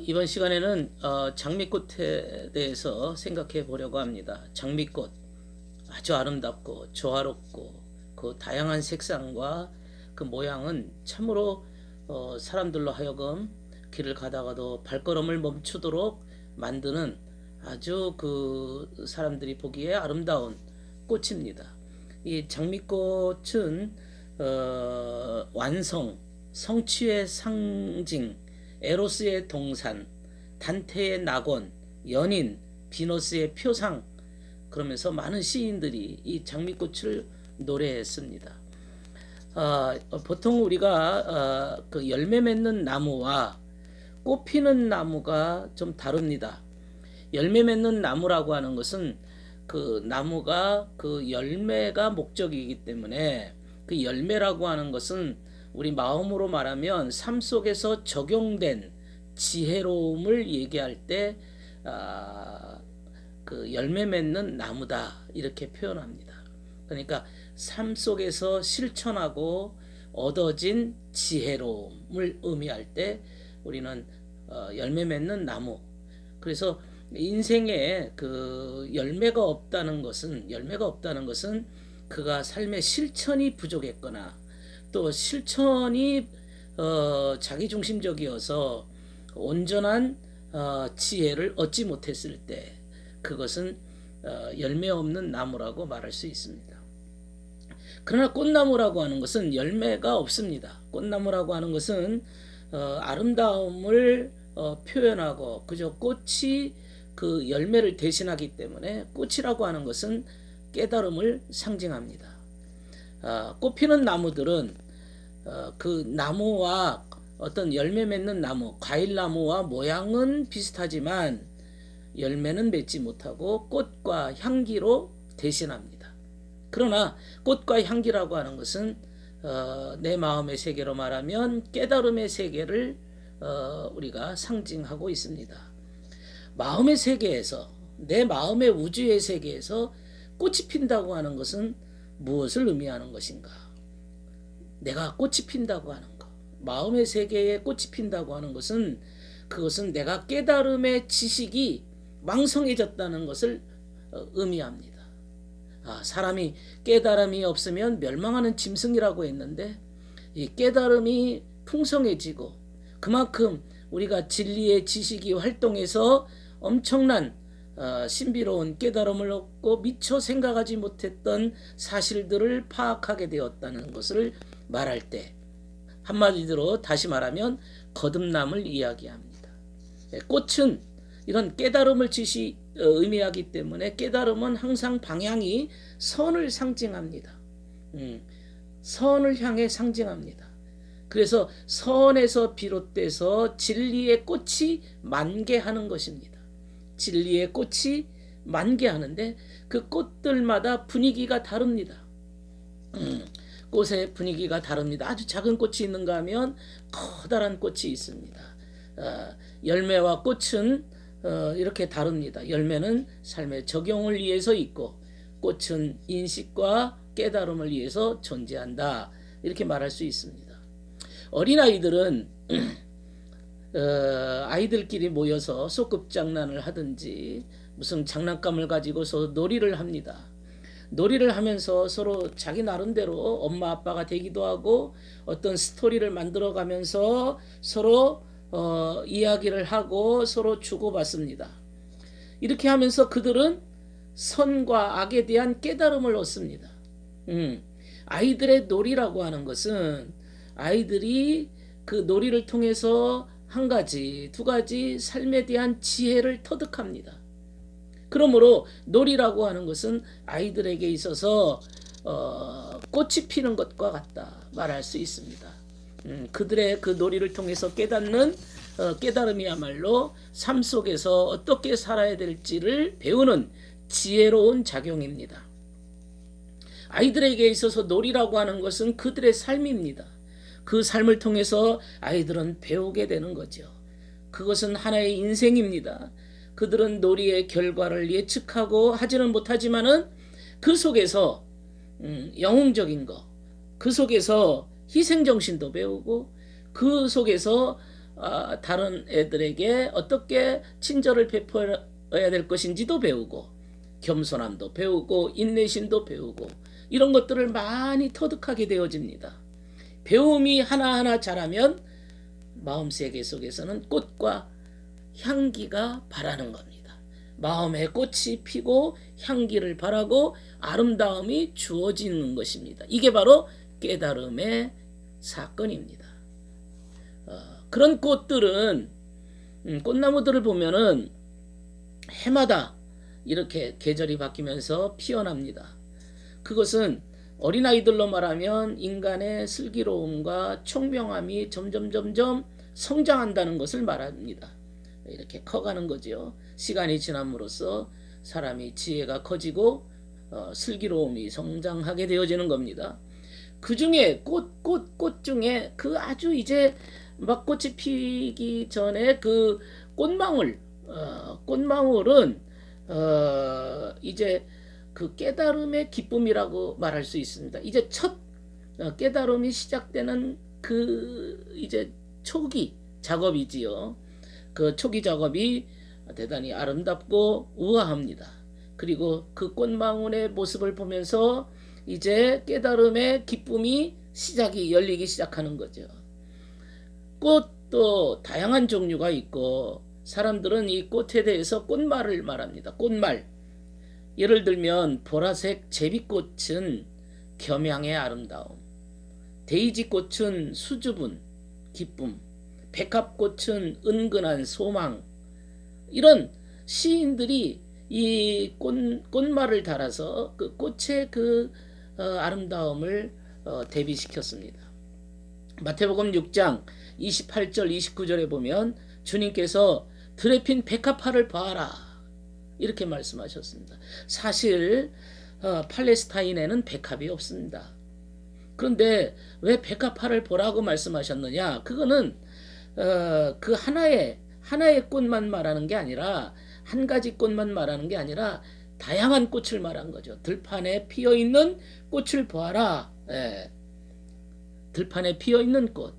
이번 시간에는 장미꽃에 대해서 생각해 보려고 합니다. 장미꽃 아주 아름답고 조화롭고 그 다양한 색상과 그 모양은 참으로 사람들로 하여금 길을 가다가도 발걸음을 멈추도록 만드는 아주 그 사람들이 보기에 아름다운 꽃입니다. 이 장미꽃은 완성, 성취의 상징, 에로스의 동산, 단테의 낙원, 연인, 비너스의 표상, 그러면서 많은 시인들이 이 장미꽃을 노래했습니다. 보통 우리가 그 열매 맺는 나무와 꽃 피는 나무가 좀 다릅니다. 열매 맺는 나무라고 하는 것은 그 나무가 그 열매가 목적이기 때문에 그 열매라고 하는 것은 우리 마음으로 말하면 삶 속에서 적용된 지혜로움을 얘기할 때 그 열매 맺는 나무다 이렇게 표현합니다. 그러니까 삶 속에서 실천하고 얻어진 지혜로움을 의미할 때 우리는 열매 맺는 나무. 그래서 인생에 그 열매가 없다는 것은 그가 삶의 실천이 부족했거나 또 실천이 자기중심적이어서 온전한 지혜를 얻지 못했을 때 그것은 열매 없는 나무라고 말할 수 있습니다. 그러나 꽃나무라고 하는 것은 열매가 없습니다. 꽃나무라고 하는 것은 아름다움을 표현하고 그저 꽃이 그 열매를 대신하기 때문에 꽃이라고 하는 것은 깨달음을 상징합니다. 꽃 피는 나무들은 그 나무와 어떤 열매 맺는 나무, 과일나무와 모양은 비슷하지만 열매는 맺지 못하고 꽃과 향기로 대신합니다. 그러나 꽃과 향기라고 하는 것은 내 마음의 세계로 말하면 깨달음의 세계를 우리가 상징하고 있습니다. 마음의 세계에서, 내 마음의 우주의 세계에서 꽃이 핀다고 하는 것은 무엇을 의미하는 것인가? 내가 꽃이 핀다고 하는 것, 마음의 세계에 꽃이 핀다고 하는 것은 그것은 내가 깨달음의 지식이 왕성해졌다는 것을 의미합니다. 사람이 깨달음이 없으면 멸망하는 짐승이라고 했는데 이 깨달음이 풍성해지고 그만큼 우리가 진리의 지식이 활동해서 엄청난 신비로운 깨달음을 얻고 미처 생각하지 못했던 사실들을 파악하게 되었다는 것을 말할 때 한마디로 다시 말하면 거듭남을 이야기합니다. 꽃은 이런 깨달음을 의미하기 때문에 깨달음은 항상 방향이 선을 상징합니다. 선을 향해 상징합니다. 그래서 선에서 비롯돼서 진리의 꽃이 만개하는 것입니다. 진리의 꽃이 만개하는데 그 꽃들마다 분위기가 다릅니다. 꽃의 분위기가 다릅니다. 아주 작은 꽃이 있는가 하면 커다란 꽃이 있습니다. 열매와 꽃은 이렇게 다릅니다. 열매는 삶의 적용을 위해서 있고 꽃은 인식과 깨달음을 위해서 존재한다. 이렇게 말할 수 있습니다. 어린아이들은 아이들끼리 모여서 소꿉장난을 하든지 무슨 장난감을 가지고서 놀이를 합니다. 놀이를 하면서 서로 자기 나름대로 엄마 아빠가 되기도 하고 어떤 스토리를 만들어가면서 서로 이야기를 하고 서로 주고받습니다. 이렇게 하면서 그들은 선과 악에 대한 깨달음을 얻습니다. 아이들의 놀이라고 하는 것은 아이들이 그 놀이를 통해서 한 가지, 두 가지 삶에 대한 지혜를 터득합니다. 그러므로 놀이라고 하는 것은 아이들에게 있어서 꽃이 피는 것과 같다 말할 수 있습니다. 그들의 그 놀이를 통해서 깨닫는 깨달음이야말로 삶 속에서 어떻게 살아야 될지를 배우는 지혜로운 작용입니다. 아이들에게 있어서 놀이라고 하는 것은 그들의 삶입니다. 그 삶을 통해서 아이들은 배우게 되는 거죠. 그것은 하나의 인생입니다. 그들은 놀이의 결과를 예측하고 하지는 못하지만은 그 속에서 영웅적인 거, 그 속에서 희생정신도 배우고 그 속에서 다른 애들에게 어떻게 친절을 베풀어야 될 것인지도 배우고 겸손함도 배우고 인내심도 배우고 이런 것들을 많이 터득하게 되어집니다. 배움이 하나하나 자라면 마음세계 속에서는 꽃과 향기가 바라는 겁니다. 마음에 꽃이 피고 향기를 바라고 아름다움이 주어지는 것입니다. 이게 바로 깨달음의 사건입니다. 그런 꽃들은 꽃나무들을 보면은 해마다 이렇게 계절이 바뀌면서 피어납니다. 그것은 어린아이들로 말하면 인간의 슬기로움과 총명함이 점점 성장한다는 것을 말합니다. 이렇게 커가는 거죠. 시간이 지남으로써 사람이 지혜가 커지고 슬기로움이 성장하게 되어지는 겁니다. 그 중에 꽃 중에 그 아주 이제 막 꽃이 피기 전에 그 꽃망울은 이제 그 깨달음의 기쁨이라고 말할 수 있습니다. 이제 첫 깨달음이 시작되는 그 이제 초기 작업이지요. 그 초기 작업이 대단히 아름답고 우아합니다. 그리고 그 꽃망울의 모습을 보면서 이제 깨달음의 기쁨이 열리기 시작하는 거죠. 꽃도 다양한 종류가 있고 사람들은 이 꽃에 대해서 꽃말을 말합니다. 꽃말. 예를 들면 보라색 제비꽃은 겸양의 아름다움, 데이지꽃은 수줍은 기쁨, 백합꽃은 은근한 소망. 이런 시인들이 이 꽃말을 달아서 그 꽃의 그 아름다움을 대비시켰습니다. 마태복음 6장 28절 29절에 보면 주님께서 들에 핀 백합화를 봐라 이렇게 말씀하셨습니다. 사실 팔레스타인에는 백합이 없습니다. 그런데 왜 백합화를 보라고 말씀하셨느냐? 그거는 그 하나의 꽃만 말하는 게 아니라 한 가지 꽃만 말하는 게 아니라 다양한 꽃을 말한 거죠. 들판에 피어 있는 꽃을 보아라. 예. 들판에 피어 있는 꽃.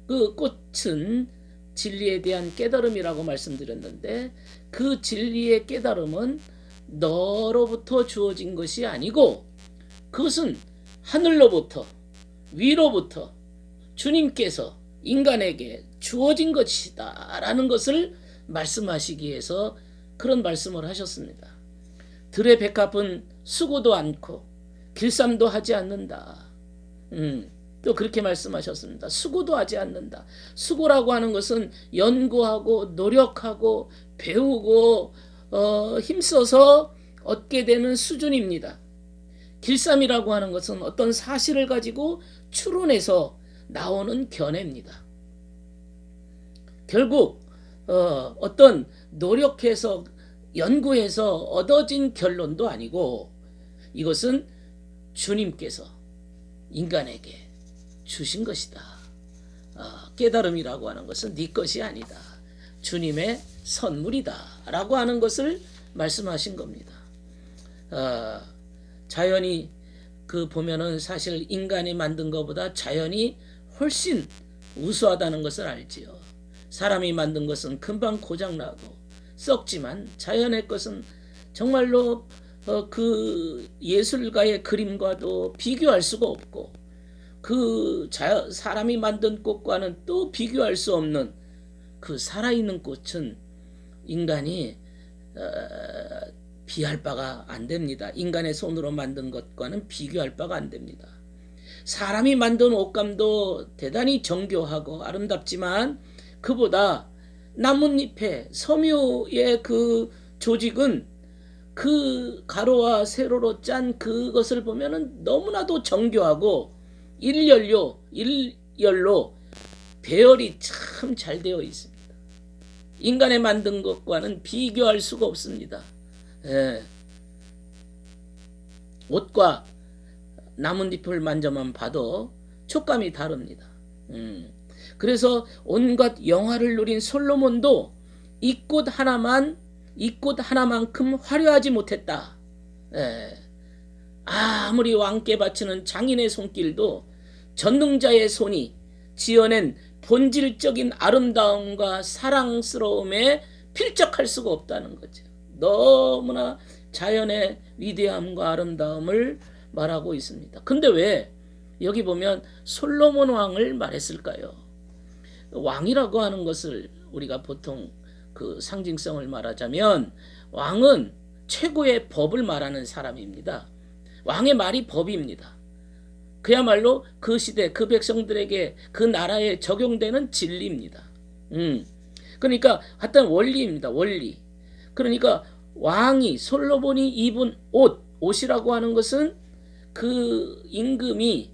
그 꽃은 진리에 대한 깨달음이라고 말씀드렸는데 그 진리의 깨달음은 너로부터 주어진 것이 아니고 그것은 하늘로부터 위로부터 주님께서 인간에게 주어진 것이다 라는 것을 말씀하시기 위해서 그런 말씀을 하셨습니다. 들의 백합은 수고도 않고 길쌈도 하지 않는다. 또 그렇게 말씀하셨습니다. 수고도 하지 않는다. 수고라고 하는 것은 연구하고 노력하고 배우고 힘써서 얻게 되는 수준입니다. 길쌈이라고 하는 것은 어떤 사실을 가지고 추론해서 나오는 견해입니다. 결국 어떤 노력해서 연구해서 얻어진 결론도 아니고 이것은 주님께서 인간에게 주신 것이다. 깨달음이라고 하는 것은 네 것이 아니다. 주님의 선물이다 라고 하는 것을 말씀하신 겁니다. 자연이 그 보면은 사실 인간이 만든 것보다 자연이 훨씬 우수하다는 것을 알지요. 사람이 만든 것은 금방 고장나고 썩지만 자연의 것은 정말로 그 예술가의 그림과도 비교할 수가 없고 그 사람이 만든 꽃과는 또 비교할 수 없는 그 살아있는 꽃은 인간이 비할 바가 안 됩니다. 인간의 손으로 만든 것과는 비교할 바가 안 됩니다. 사람이 만든 옷감도 대단히 정교하고 아름답지만 그보다 나뭇잎의 섬유의 그 조직은 그 가로와 세로로 짠 그것을 보면은 너무나도 정교하고 일렬로 배열이 참 잘 되어 있습니다. 인간의 만든 것과는 비교할 수가 없습니다. 예. 옷과 나뭇잎을 만져만 봐도 촉감이 다릅니다. 그래서 온갖 영화를 누린 솔로몬도 이 꽃 하나만큼 화려하지 못했다. 예. 아무리 왕께 바치는 장인의 손길도 전능자의 손이 지어낸 본질적인 아름다움과 사랑스러움에 필적할 수가 없다는 거죠. 너무나 자연의 위대함과 아름다움을 말하고 있습니다. 근데 왜 여기 보면 솔로몬 왕을 말했을까요? 왕이라고 하는 것을 우리가 보통 그 상징성을 말하자면 왕은 최고의 법을 말하는 사람입니다. 왕의 말이 법입니다. 그야말로 그 시대 그 백성들에게 그 나라에 적용되는 진리입니다. 그러니까 어떤 원리입니다. 원리. 그러니까 왕이 솔로몬이 입은 옷이라고 하는 것은 그 임금이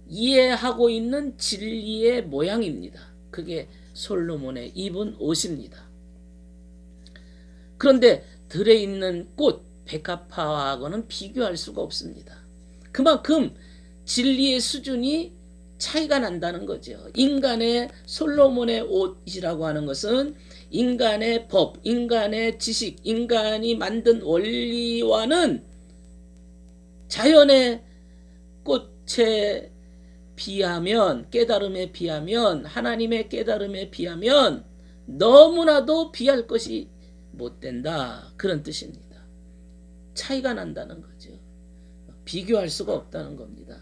이해하고 있는 진리의 모양입니다. 그게 솔로몬의 입은 옷입니다. 그런데 들에 있는 꽃 백합화하고는 비교할 수가 없습니다. 그만큼 진리의 수준이 차이가 난다는 거죠. 인간의 솔로몬의 옷이라고 하는 것은 인간의 법, 인간의 지식, 인간이 만든 원리와는 자연의 꽃에 비하면, 깨달음에 비하면, 하나님의 깨달음에 비하면 너무나도 비할 것이 못 된다. 그런 뜻입니다. 차이가 난다는 거죠. 비교할 수가 없다는 겁니다.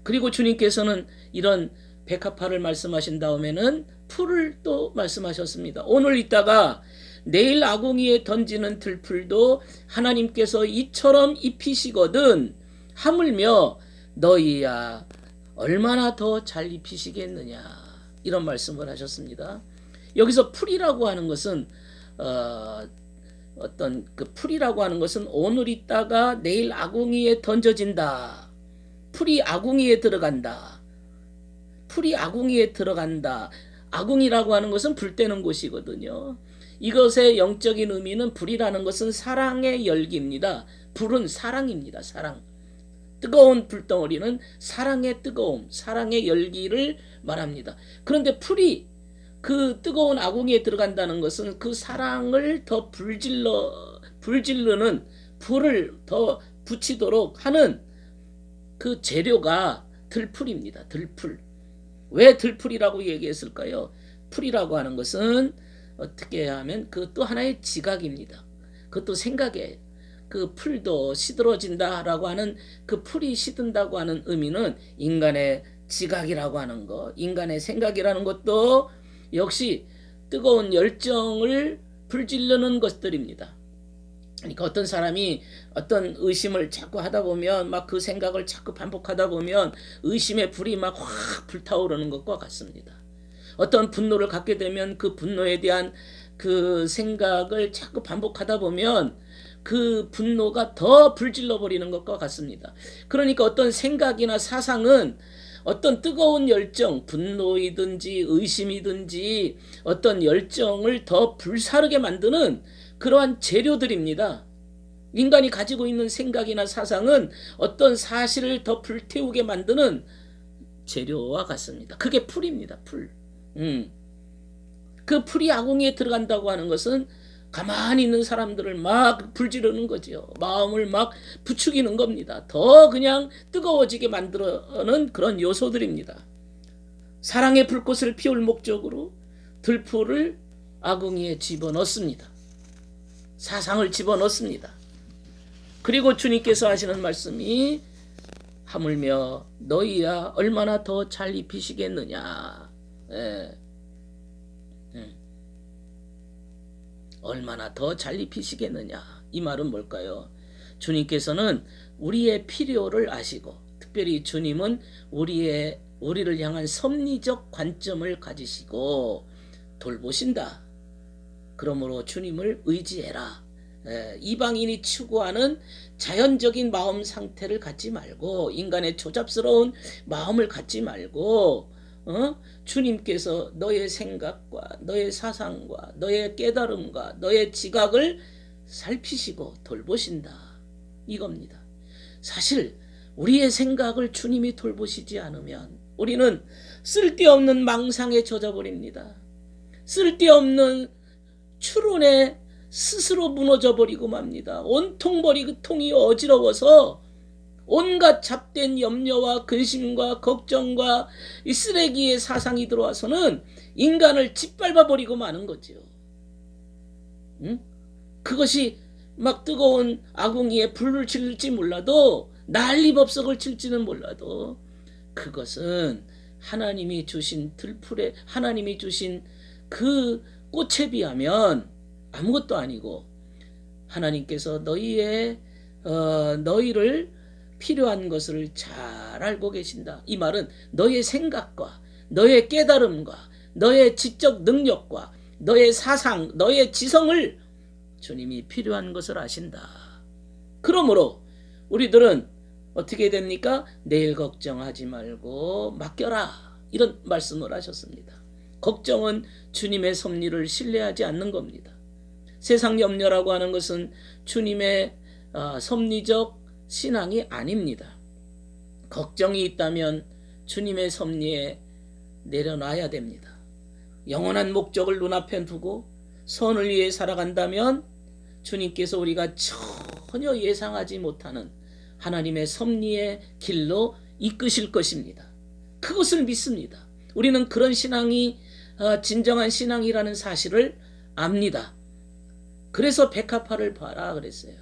그리고 주님께서는 이런 백합화를 말씀하신 다음에는 풀을 또 말씀하셨습니다. 오늘 있다가 내일 아궁이에 던지는 들풀도 하나님께서 이처럼 입히시거든 하물며 너희야 얼마나 더 잘 입히시겠느냐, 이런 말씀을 하셨습니다. 여기서 풀이라고 하는 것은 어떤 그 풀이라고 하는 것은 오늘 있다가 내일 아궁이에 던져진다. 풀이 아궁이에 들어간다. 풀이 아궁이에 들어간다. 아궁이라고 하는 것은 불 때는 곳이거든요. 이것의 영적인 의미는 불이라는 것은 사랑의 열기입니다. 불은 사랑입니다. 사랑. 뜨거운 불덩어리는 사랑의 뜨거움, 사랑의 열기를 말합니다. 그런데 풀이 그 뜨거운 아궁이에 들어간다는 것은 그 사랑을 더 불질르는 불을 더 붙이도록 하는 그 재료가 들풀입니다. 들풀. 왜 들풀이라고 얘기했을까요? 풀이라고 하는 것은 어떻게 하면 그 또 하나의 지각입니다. 그것도 생각에 그 풀도 시들어진다라고 하는 그 풀이 시든다고 하는 의미는 인간의 지각이라고 하는 것, 인간의 생각이라는 것도 역시 뜨거운 열정을 불질르는 것들입니다. 그러니까 어떤 사람이 어떤 의심을 자꾸 하다 보면 막 그 생각을 자꾸 반복하다 보면 의심의 불이 막 확 불타오르는 것과 같습니다. 어떤 분노를 갖게 되면 그 분노에 대한 그 생각을 자꾸 반복하다 보면 그 분노가 더 불질러 버리는 것과 같습니다. 그러니까 어떤 생각이나 사상은 어떤 뜨거운 열정, 분노이든지 의심이든지 어떤 열정을 더 불사르게 만드는 그러한 재료들입니다. 인간이 가지고 있는 생각이나 사상은 어떤 사실을 더 불태우게 만드는 재료와 같습니다. 그게 풀입니다. 풀. 그 풀이 아궁이에 들어간다고 하는 것은 가만히 있는 사람들을 막 불지르는 거죠. 마음을 막 부추기는 겁니다. 더 그냥 뜨거워지게 만들어는 그런 요소들입니다. 사랑의 불꽃을 피울 목적으로 들풀을 아궁이에 집어넣습니다. 사상을 집어넣습니다. 그리고 주님께서 하시는 말씀이 하물며 너희야 얼마나 더 잘 입히시겠느냐. 얼마나 더 잘 입히시겠느냐. 이 말은 뭘까요? 주님께서는 우리의 필요를 아시고, 특별히 주님은 우리를 향한 섭리적 관점을 가지시고 돌보신다. 그러므로 주님을 의지해라. 이방인이 추구하는 자연적인 마음 상태를 갖지 말고, 인간의 조잡스러운 마음을 갖지 말고, 주님께서 너의 생각과 너의 사상과 너의 깨달음과 너의 지각을 살피시고 돌보신다. 이겁니다. 사실 우리의 생각을 주님이 돌보시지 않으면 우리는 쓸데없는 망상에 젖어버립니다. 쓸데없는 추론에 스스로 무너져 버리고 맙니다. 온통 머리통이 어지러워서 온갖 잡된 염려와 근심과 걱정과 이 쓰레기의 사상이 들어와서는 인간을 짓밟아 버리고 마는 거죠. 응? 그것이 막 뜨거운 아궁이에 불을 질지 몰라도, 난리법석을 칠지는 몰라도, 그것은 하나님이 주신 들풀에, 하나님이 주신 그 꽃에 비하면 아무것도 아니고, 하나님께서 너희를 필요한 것을 잘 알고 계신다. 이 말은 너의 생각과 너의 깨달음과 너의 지적 능력과 너의 사상, 너의 지성을 주님이 필요한 것을 아신다. 그러므로 우리들은 어떻게 됩니까? 내일 걱정하지 말고 맡겨라, 이런 말씀을 하셨습니다. 걱정은 주님의 섭리를 신뢰하지 않는 겁니다. 세상 염려라고 하는 것은 주님의 섭리적 신앙이 아닙니다. 걱정이 있다면 주님의 섭리에 내려놔야 됩니다. 영원한 목적을 눈앞에 두고 선을 위해 살아간다면 주님께서 우리가 전혀 예상하지 못하는 하나님의 섭리의 길로 이끄실 것입니다. 그것을 믿습니다. 우리는 그런 신앙이 진정한 신앙이라는 사실을 압니다. 그래서 백합화를 봐라 그랬어요.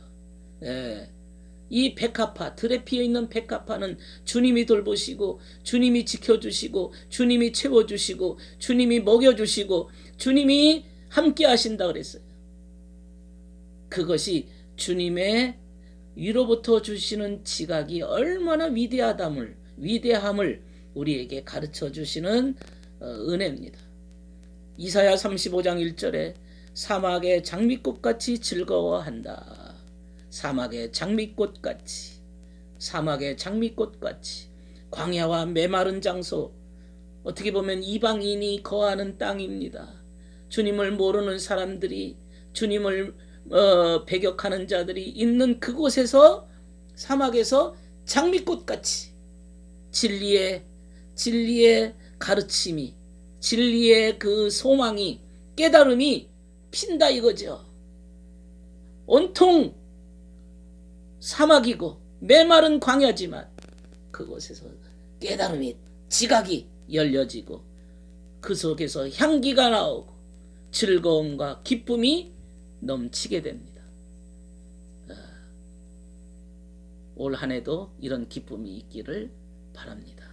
예. 이 백합화, 들에 피어있는 백합화는 주님이 돌보시고 주님이 지켜주시고 주님이 채워주시고 주님이 먹여주시고 주님이 함께 하신다 그랬어요. 그것이 주님의 위로부터 주시는 지각이 얼마나 위대함을 우리에게 가르쳐 주시는 은혜입니다. 이사야 35장 1절에 사막의 장미꽃같이 즐거워한다. 사막의 장미꽃같이, 사막의 장미꽃같이. 광야와 메마른 장소, 어떻게 보면 이방인이 거하는 땅입니다. 주님을 모르는 사람들이, 주님을 배격하는 자들이 있는 그곳에서, 사막에서 장미꽃같이 진리의 가르침이, 진리의 그 소망이, 깨달음이 핀다 이거죠. 온통 사막이고 메마른 광야지만 그곳에서 깨달음이, 지각이 열려지고 그 속에서 향기가 나오고 즐거움과 기쁨이 넘치게 됩니다. 올 한 해도 이런 기쁨이 있기를 바랍니다.